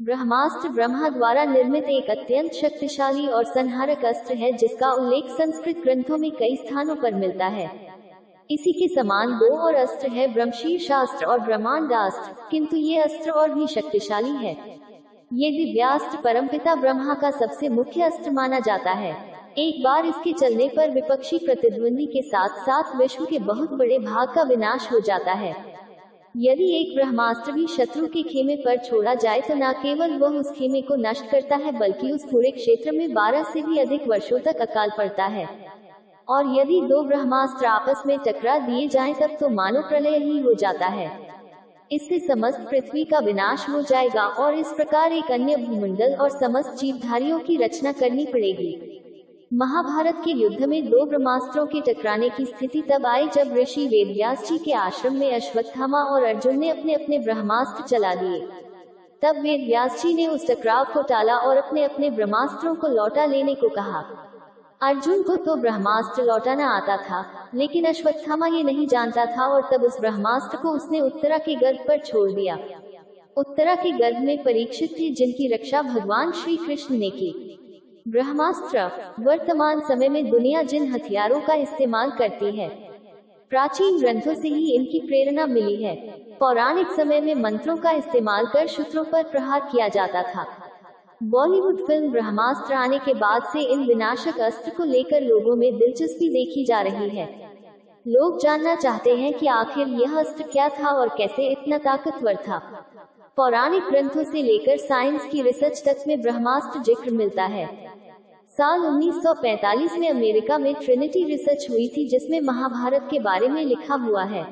ब्रह्मास्त्र ब्रह्मा द्वारा निर्मित एक अत्यंत शक्तिशाली और संहारक अस्त्र है जिसका उल्लेख संस्कृत ग्रंथों में कई स्थानों पर मिलता है। इसी के समान दो और अस्त्र है, ब्रह्मशीर्षास्त्र और ब्रह्मांडास्त्र, किंतु ये अस्त्र और भी शक्तिशाली है। ये दिव्यास्त्र परमपिता ब्रह्मा का सबसे मुख्य अस्त्र माना जाता है। एक बार इसके चलने पर विपक्षी प्रतिद्वंदी के साथ साथ विश्व के बहुत बड़े भाग का विनाश हो जाता है। यदि एक ब्रह्मास्त्र भी शत्रु के खेमे पर छोड़ा जाए तो न केवल वह उस खेमे को नष्ट करता है बल्कि उस पूरे क्षेत्र में 12 से भी अधिक वर्षों तक अकाल पड़ता है। और यदि दो ब्रह्मास्त्र आपस में टकरा दिए जाएं तब तो मानो प्रलय ही हो जाता है। इससे समस्त पृथ्वी का विनाश हो जाएगा और इस प्रकार एक अन्य भूमंडल और समस्त जीवधारियों की रचना करनी पड़ेगी। महाभारत के युद्ध में दो ब्रह्मास्त्रों के टकराने की स्थिति तब आई जब ऋषि वेदव्यास जी के आश्रम में अश्वत्थामा और अर्जुन ने अपने अपने ब्रह्मास्त्र चला दिए। तब वेदव्यास जी ने उस टकराव को टाला और अपने अपने ब्रह्मास्त्रों को लौटा लेने को कहा। अर्जुन को तो ब्रह्मास्त्र लौटाना आता था, लेकिन अश्वत्थामा ये नहीं जानता था और तब उस ब्रह्मास्त्र को उसने उत्तरा के गर्भ पर छोड़ दिया। उत्तरा के गर्भ में परीक्षित थे जिनकी रक्षा भगवान श्री कृष्ण ने की। ब्रह्मास्त्र वर्तमान समय में दुनिया जिन हथियारों का इस्तेमाल करती है, प्राचीन ग्रंथों से ही इनकी प्रेरणा मिली है। पौराणिक समय में मंत्रों का इस्तेमाल कर शत्रुओं पर प्रहार किया जाता था। बॉलीवुड फिल्म ब्रह्मास्त्र आने के बाद से इन विनाशक अस्त्र को लेकर लोगों में दिलचस्पी देखी जा रही है। लोग जानना चाहते हैं कि आखिर यह अस्त्र क्या था और कैसे इतना ताकतवर था। पौराणिक ग्रंथों से लेकर साइंस की रिसर्च तक में ब्रह्मास्त्र जिक्र मिलता है। साल 1945 में अमेरिका में ट्रिनिटी रिसर्च हुई थी जिसमें महाभारत के बारे में लिखा हुआ है।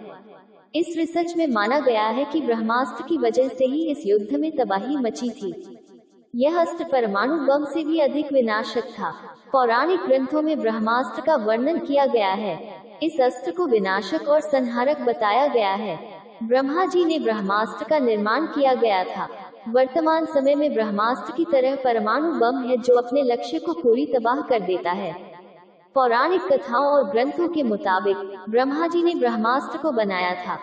इस रिसर्च में माना गया है कि ब्रह्मास्त्र की वजह से ही इस युद्ध में तबाही मची थी। यह अस्त्र परमाणु बम से भी अधिक विनाशक था। पौराणिक ग्रंथों में ब्रह्मास्त्र का वर्णन किया गया है। इस अस्त्र को विनाशक और संहारक बताया गया है। ब्रह्मा जी ने ब्रह्मास्त्र का निर्माण किया गया था। वर्तमान समय में ब्रह्मास्त्र की तरह परमाणु बम है जो अपने लक्ष्य को पूरी तबाह कर देता है। पौराणिक कथाओं और ग्रंथों के मुताबिक ब्रह्मा जी ने ब्रह्मास्त्र को बनाया था।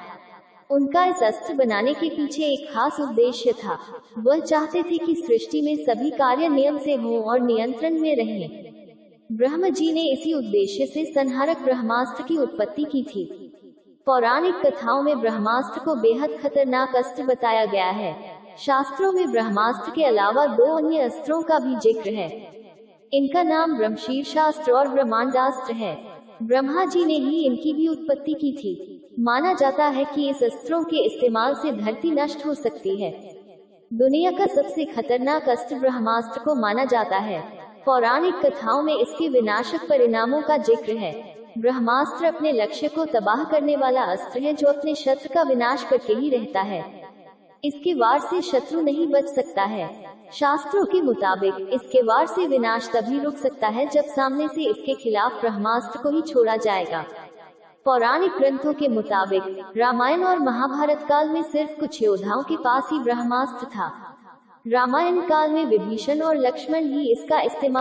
उनका इस अस्त्र बनाने के पीछे एक खास उद्देश्य था। वह चाहते थे कि सृष्टि में सभी कार्य नियम से हों और नियंत्रण में रहें। ब्रह्मा जी ने इसी उद्देश्य से संहारक ब्रह्मास्त्र की उत्पत्ति की थी। पौराणिक कथाओं में ब्रह्मास्त्र को बेहद खतरनाक अस्त्र बताया गया है। शास्त्रों में ब्रह्मास्त्र के अलावा दो अन्य अस्त्रों का भी जिक्र है। इनका नाम ब्रह्मशीर्षास्त्र और ब्रह्मांडास्त्र है। ब्रह्मा जी ने ही इनकी भी उत्पत्ति की थी। माना जाता है कि इस अस्त्रों के इस्तेमाल से धरती नष्ट हो सकती है। दुनिया का सबसे खतरनाक अस्त्र ब्रह्मास्त्र को माना जाता है। पौराणिक कथाओं में इसके विनाशक परिणामों का जिक्र है। ब्रह्मास्त्र अपने लक्ष्य को तबाह करने वाला अस्त्र है जो अपने शत्रु का विनाश करके ही रहता है। इसके वार से शत्रु नहीं बच सकता है। शास्त्रों के मुताबिक इसके वार से विनाश तभी रुक सकता है जब सामने से इसके खिलाफ ब्रह्मास्त्र को ही छोड़ा जाएगा। पौराणिक ग्रंथों के मुताबिक रामायण और महाभारत काल में सिर्फ कुछ योद्धाओं के पास ही ब्रह्मास्त्र था। रामायण काल में विभीषण और लक्ष्मण ही इसका इस्तेमाल